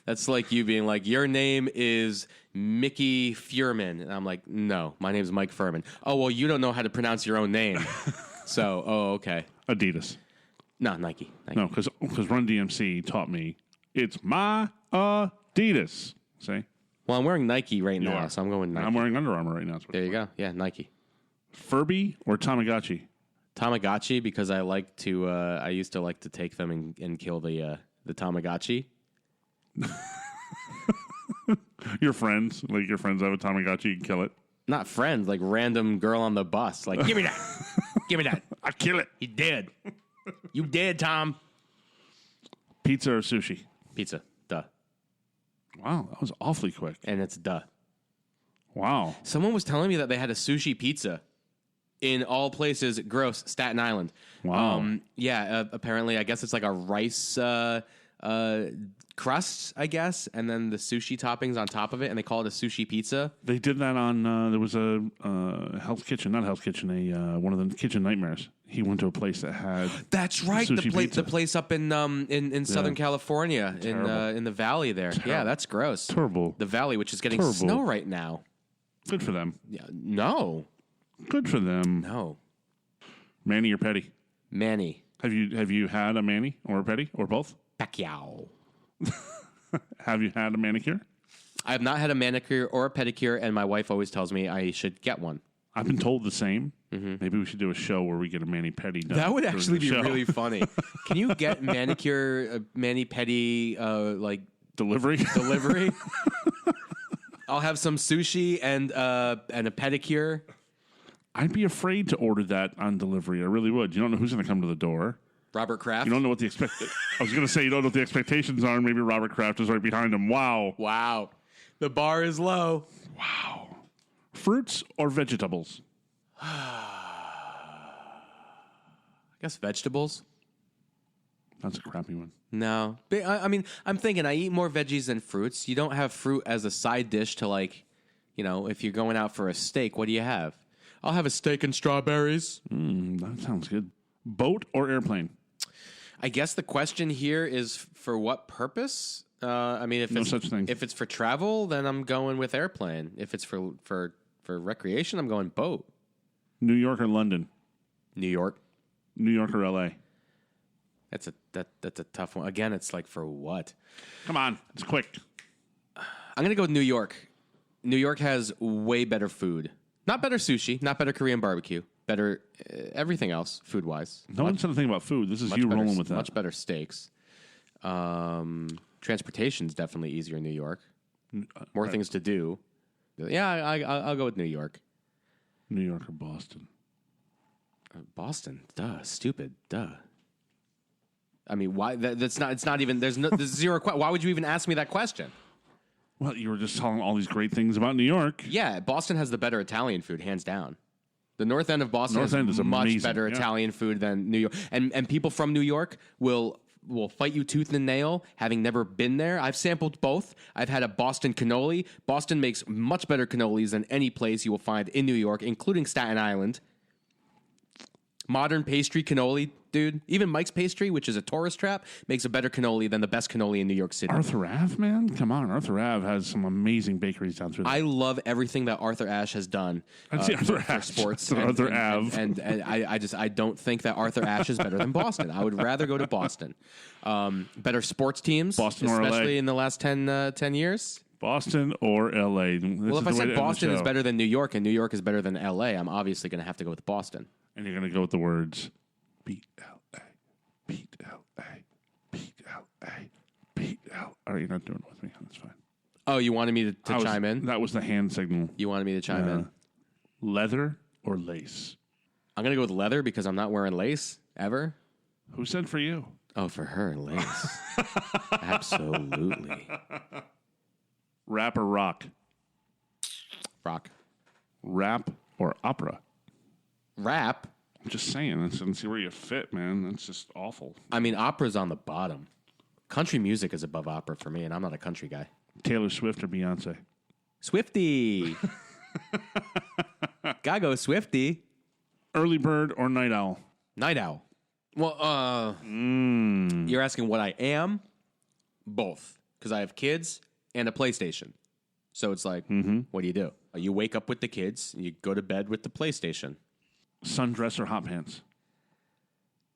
A: That's like you being like, your name is Mickey Furman. And I'm like, no, my name is Mike Furman. Oh, well, you don't know how to pronounce your own name. So, okay.
B: Adidas.
A: No, Nike.
B: No, because Run DMC taught me it's my Adidas. See?
A: Well, I'm wearing Nike right now,
B: are.
A: so I'm going Nike.
B: I'm wearing Under Armour right now.
A: There you go. Yeah, Nike.
B: Furby or Tamagotchi?
A: Tamagotchi, because I like to. I used to like to take them and kill the Tamagotchi.
B: Your friends have a Tamagotchi, you can kill it.
A: Not friends, like random girl on the bus. Like, give me that. Give me that.
B: I kill it.
A: He dead. You dead, Tom.
B: Pizza or sushi?
A: Pizza. Duh.
B: Wow, that was awfully quick.
A: And it's duh.
B: Wow.
A: Someone was telling me that they had a sushi pizza in all places. Gross. Staten Island.
B: Wow.
A: Apparently, I guess it's like a rice crust, I guess, and then the sushi toppings on top of it, and they call it a sushi pizza.
B: They did that on, there was a Hell's Kitchen, not Hell's Kitchen, one of the Kitchen Nightmares. He went to a place that had
A: That's right, the place up in Southern California, in the valley there.
B: Terrible.
A: Yeah, that's gross.
B: Terrible.
A: The valley, which is getting snow right now.
B: Good for them.
A: Yeah, no.
B: Good for them.
A: No.
B: Manny or Petty?
A: Manny.
B: Have you had a Manny or a Petty or both?
A: Pacquiao.
B: Have you had a manicure?
A: I have not had a manicure or a pedicure, and my wife always tells me I should get one.
B: I've been told the same. Mm-hmm. Maybe we should do a show where we get a mani-pedi done.
A: That would actually be
B: show.
A: really funny. Can you get mani-pedi,
B: delivery?
A: I'll have some sushi and a pedicure.
B: I'd be afraid to order that on delivery. I really would. You don't know who's going to come to the door.
A: Robert Kraft.
B: You don't know what the I was going to say you don't know what the expectations are, and maybe Robert Kraft is right behind him. Wow.
A: The bar is low.
B: Wow. Fruits or vegetables?
A: I guess vegetables.
B: That's a crappy one.
A: No. I mean, I'm thinking I eat more veggies than fruits. You don't have fruit as a side dish to, like, if you're going out for a steak, what do you have? I'll have a steak and strawberries.
B: That sounds good. Boat or airplane?
A: I guess the question here is for what purpose? I mean, if it's for travel, then I'm going with airplane. If it's for recreation, I'm going boat.
B: New York or London?
A: New York.
B: New York or LA?
A: That's a tough one. Again, it's like for what?
B: Come on, it's quick.
A: I'm gonna go with New York. New York has way better food. Not better sushi, not better Korean barbecue, better everything else, food-wise.
B: No one said a thing about food. This is you rolling with that.
A: Much better steaks. Transportation's definitely easier in New York. More things to do. Yeah, I'll go with New York.
B: New York or Boston?
A: Boston. Duh. Stupid. Duh. I mean, why? That's not. It's not even. There's zero. Why would you even ask me that question?
B: Well, you were just telling all these great things about New York.
A: Yeah, Boston has the better Italian food, hands down. The North End of Boston has much better Italian food than New York. And people from New York will fight you tooth and nail, having never been there. I've sampled both. I've had a Boston cannoli. Boston makes much better cannolis than any place you will find in New York, including Staten Island. Modern pastry cannoli, dude. Even Myke's Pastry, which is a tourist trap, makes a better cannoli than the best cannoli in New York City.
B: Arthur Ave, man? Come on. Arthur Ave has some amazing bakeries down through there.
A: I love everything that Arthur Ashe has done for sports.
B: Arthur Ave.
A: And I don't think that Arthur Ashe is better than Boston. I would rather go to Boston. Better sports teams,
B: Boston or
A: especially
B: LA.
A: in the last 10 years.
B: Boston or L.A.
A: Well, if I said Boston is better than New York and New York is better than L.A., I'm obviously going to have to go with Boston.
B: And you're going to go with the words beat L.A., beat L.A., beat L.A., beat L.A. All right, you're not doing it with me. That's fine.
A: Oh, you wanted me to chime in?
B: That was the hand signal.
A: You wanted me to chime in?
B: Leather or lace?
A: I'm going to go with leather because I'm not wearing lace ever.
B: Who said for you?
A: Oh, for her, lace. Absolutely.
B: Rap or rock?
A: Rock.
B: Rap or opera?
A: Rap?
B: I'm just saying. I don't see where you fit, man. That's just awful.
A: I mean, opera's on the bottom. Country music is above opera for me, and I'm not a country guy.
B: Taylor Swift or Beyonce?
A: Swifty. Gotta go Swifty.
B: Early bird or night owl?
A: Night owl. Well, you're asking what I am? Both. Because I have kids and a PlayStation. So it's like, what do? You wake up with the kids, and you go to bed with the PlayStation.
B: Sundress or hot pants?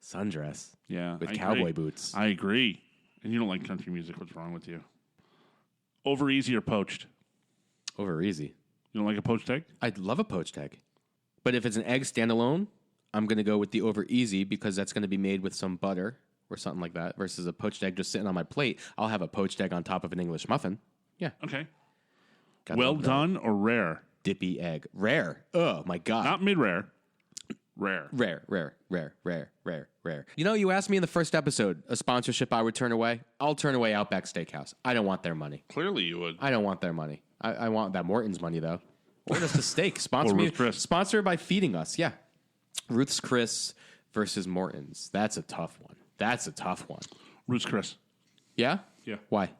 A: Sundress.
B: Yeah.
A: With
B: I
A: cowboy
B: agree.
A: boots.
B: I agree. And you don't like country music. What's wrong with you? Over easy or poached?
A: Over easy.
B: You don't like a poached egg?
A: I'd love a poached egg. But if it's an egg standalone, I'm going to go with the over easy because that's going to be made with some butter or something like that versus a poached egg just sitting on my plate. I'll have a poached egg on top of an English muffin. Yeah.
B: Okay.
A: Gotta
B: Well
A: love
B: done or rare?
A: dippy egg. Rare. Oh, my God.
B: Not mid-rare. Rare.
A: Rare. You know, you asked me in the first episode, a sponsorship I would turn away. I'll turn away Outback Steakhouse. I don't want their money.
B: Clearly you would.
A: I don't want their money. I want that Morton's money, though. Or just a steak. Sponsor
B: Or
A: me.
B: Ruth Chris.
A: Sponsor by feeding us. Yeah. Ruth's Chris versus Morton's. That's a tough one.
B: Ruth's Chris.
A: Yeah?
B: Yeah.
A: Why?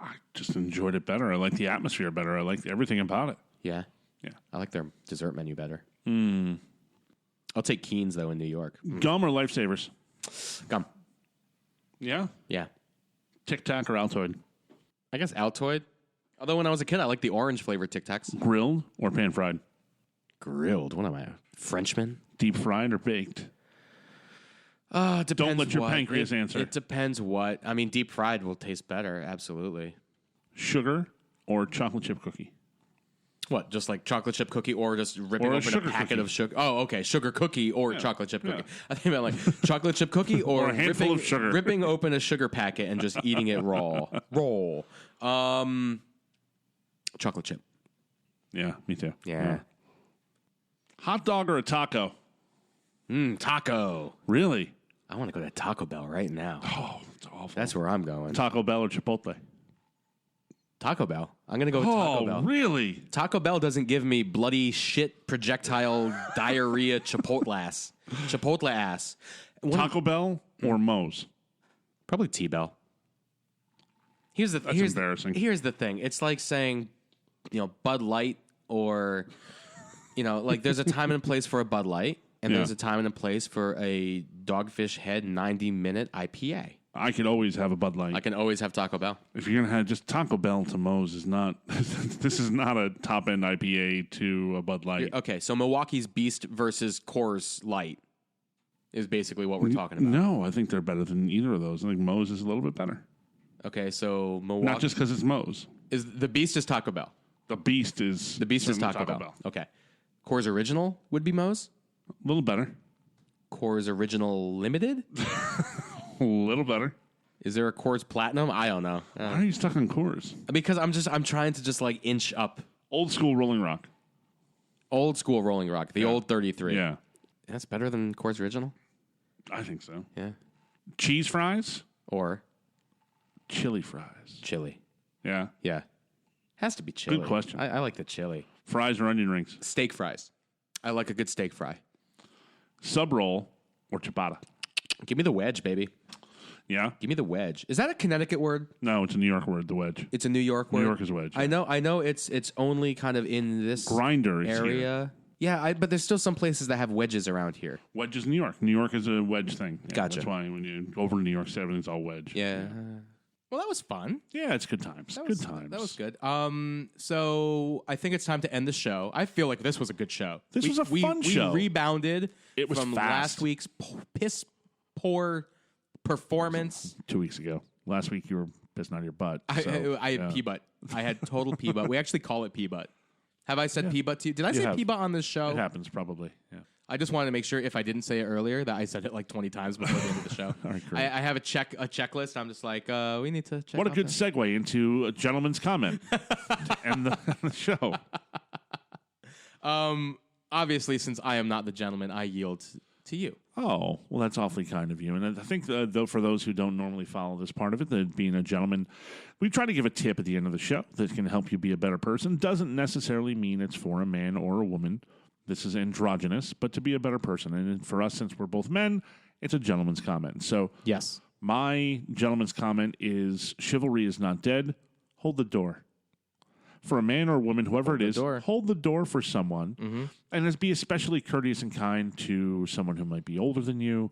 B: I just enjoyed it better. I like the atmosphere better. I like everything about it.
A: Yeah.
B: Yeah.
A: I like their dessert menu better. I'll take Keen's, though, in New York.
B: Gum or Lifesavers?
A: Gum.
B: Yeah.
A: Yeah.
B: Tic Tac or Altoid?
A: I guess Altoid. Although when I was a kid, I liked the orange flavored Tic Tacs.
B: Grilled or pan fried?
A: Grilled. What am I, a Frenchman?
B: Deep fried or baked?
A: It depends.
B: Don't let your
A: what.
B: pancreas answer.
A: It depends what. I mean, deep fried will taste better. Absolutely.
B: Sugar or chocolate chip cookie?
A: What? Just like chocolate chip cookie, or just ripping
B: Or a
A: open a
B: sugar
A: packet
B: cookie.
A: of sugar? Oh, okay, sugar cookie or chocolate chip cookie.
B: yeah.
A: I think about like chocolate chip cookie or,
B: Or a handful of sugar.
A: ripping open a sugar packet and just eating it raw. Chocolate chip.
B: Yeah, me too.
A: Yeah.
B: Hot dog or a taco?
A: Taco.
B: Really?
A: I want to go to Taco Bell right now.
B: Oh, it's awful.
A: That's where I'm going.
B: Taco Bell or Chipotle?
A: Taco Bell. I'm going to go with Taco Bell.
B: Really?
A: Taco Bell doesn't give me bloody shit projectile diarrhea Chipotle ass.
B: Taco Bell or Moe's?
A: Probably T-Bell. Here's
B: embarrassing.
A: Here's the thing. It's like saying, Bud Light or, like there's a time and a place for a Bud Light and there's a time and a place for a Dogfish Head 90-minute IPA.
B: I could always have a Bud Light.
A: I can always have Taco Bell.
B: If you're going to have just Taco Bell to Moe's is not, this is not a top-end IPA to a Bud Light.
A: Okay, so Milwaukee's Beast versus Coors Light is basically what we're talking about.
B: No, I think they're better than either of those. I think Moe's is a little bit better.
A: Okay, so Milwaukee.
B: Not just because it's Moe's.
A: Is the Beast is Taco Bell.
B: The Beast is
A: Taco Bell. Okay. Coors Original would be Moe's?
B: A little better.
A: Coors Original Limited?
B: A little better.
A: Is there a Coors Platinum? I don't know.
B: Why are you stuck on Coors?
A: Because I'm trying to just like inch up.
B: Old school Rolling Rock.
A: Old school Rolling Rock, the old 33.
B: Yeah.
A: That's better than Coors Original?
B: I think so.
A: Yeah.
B: Cheese fries?
A: Or
B: Chili fries.
A: chili.
B: Yeah.
A: Yeah. Has to be chili.
B: Good question.
A: I like the chili.
B: Fries or onion rings?
A: Steak fries. I like a good steak fry.
B: Sub roll or ciabatta?
A: Give me the wedge, baby.
B: Yeah?
A: Give me the wedge. Is that a Connecticut word?
B: No, it's a New York word, the wedge.
A: It's a New York word?
B: New York is wedge.
A: I know it's only kind of in this
B: Grinder is
A: area.
B: here.
A: Yeah, but there's still some places that have wedges around here.
B: Wedge is New York. New York is a wedge thing. Yeah,
A: Gotcha.
B: That's why when you go over to New York, everything's all wedge.
A: Yeah. Well, that was fun.
B: Yeah, it's good times. Good times.
A: That was good. So I think it's time to end the show. I feel like this was a good show.
B: This was a fun show.
A: We rebounded
B: It was
A: from
B: fast.
A: last week's piss poor performance.
B: 2 weeks ago. Last week you were pissing out of your butt.
A: I had
B: yeah.
A: pee butt. I had total pee butt. We actually call it pee butt. Have I said pee butt to you? Did I say
B: have.
A: pee butt on this show?
B: It happens probably. Yeah.
A: I just wanted to make sure if I didn't say it earlier that I said it like 20 times before the end of the show.
B: All right, great.
A: I have a checklist. I'm just like, we need to check.
B: What a
A: off
B: good
A: that.
B: segue into a gentleman's comment to end the show.
A: Obviously, since I am not the gentleman, I yield to you.
B: Oh, well, that's awfully kind of you. And I think, though, for those who don't normally follow this part of it, that being a gentleman, we try to give a tip at the end of the show that can help you be a better person. Doesn't necessarily mean it's for a man or a woman. This is androgynous, but to be a better person. And for us, since we're both men, it's a gentleman's comment. So
A: Yes.
B: my gentleman's comment is chivalry is not dead. Hold the door. For a man or a woman, whoever it is, hold the door for someone. And be especially courteous and kind to someone who might be older than you,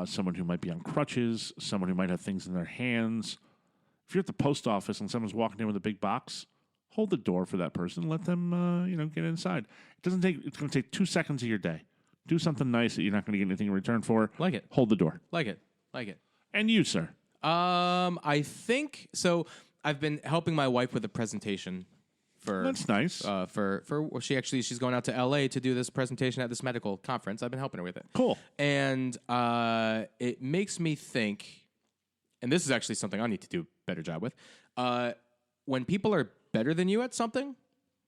B: someone who might be on crutches, someone who might have things in their hands. If you're at the post office and someone's walking in with a big box, hold the door for that person. Let them, get inside. It's going to take 2 seconds of your day. Do something nice that you're not going to get anything in return for.
A: Like it.
B: Hold the door.
A: Like it.
B: And you, sir.
A: I think so. I've been helping my wife with a presentation for.
B: That's nice.
A: She's going out to LA to do this presentation at this medical conference. I've been helping her with it.
B: Cool.
A: And it makes me think, and this is actually something I need to do a better job with. When people are better than you at something,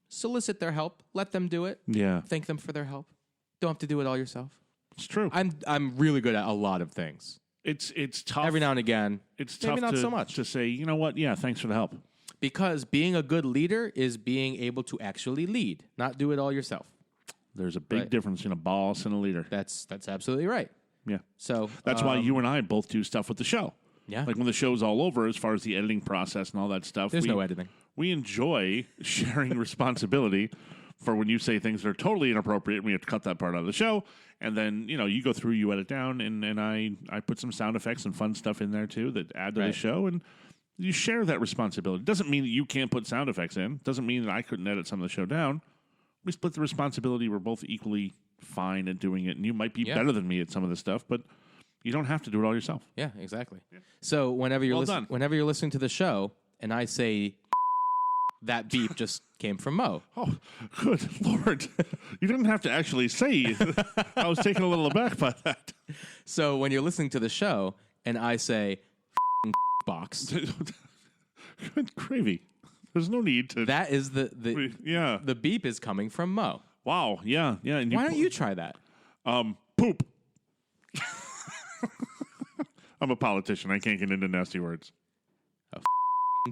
A: solicit their help. Let them do it.
B: Yeah.
A: Thank them for their help. Don't have to do it all yourself.
B: It's true.
A: I'm really good at a lot of things.
B: It's tough.
A: Every now and again,
B: It's
A: maybe
B: tough
A: not so much.
B: to say, you know what? Yeah, thanks for the help.
A: Because being a good leader is being able to actually lead, not do it all yourself.
B: There's a big difference between a boss and a leader.
A: That's absolutely right.
B: Yeah.
A: So
B: That's why you and I both do stuff with the show.
A: Yeah.
B: Like when the show's all over, as far as the editing process and all that stuff.
A: There's no editing.
B: We enjoy sharing responsibility for when you say things that are totally inappropriate and we have to cut that part out of the show. And then, you go through, you edit down, and I put some sound effects and fun stuff in there too that add to the show. And you share that responsibility. Doesn't mean that you can't put sound effects in. Doesn't mean that I couldn't edit some of the show down. We split the responsibility. We're both equally fine at doing it. And you might be better than me at some of this stuff, but you don't have to do it all yourself.
A: Yeah, exactly. Yeah. So whenever you're listening to the show and I say that beep just came from Mo.
B: Oh, good Lord. You didn't have to actually say. I was taken a little aback by that.
A: So when you're listening to the show and I say box.
B: Good gravy. There's no need to.
A: That is the beep is coming from Mo.
B: Wow. Yeah. Yeah. And
A: Why don't you try that?
B: Poop. I'm a politician. I can't get into nasty words.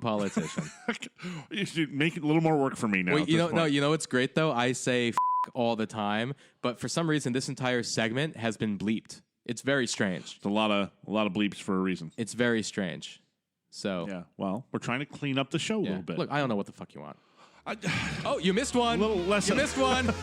A: Politician.
B: You should make it a little more work for me now.
A: Well, you know what's great though? I say all the time, but for some reason this entire segment has been bleeped. It's very strange.
B: It's a lot of bleeps for a reason.
A: It's very strange. So
B: yeah, well, we're trying to clean up the show a little bit.
A: Look, I don't know what the fuck you want. Oh, you missed one.
B: A little less.
A: You missed one.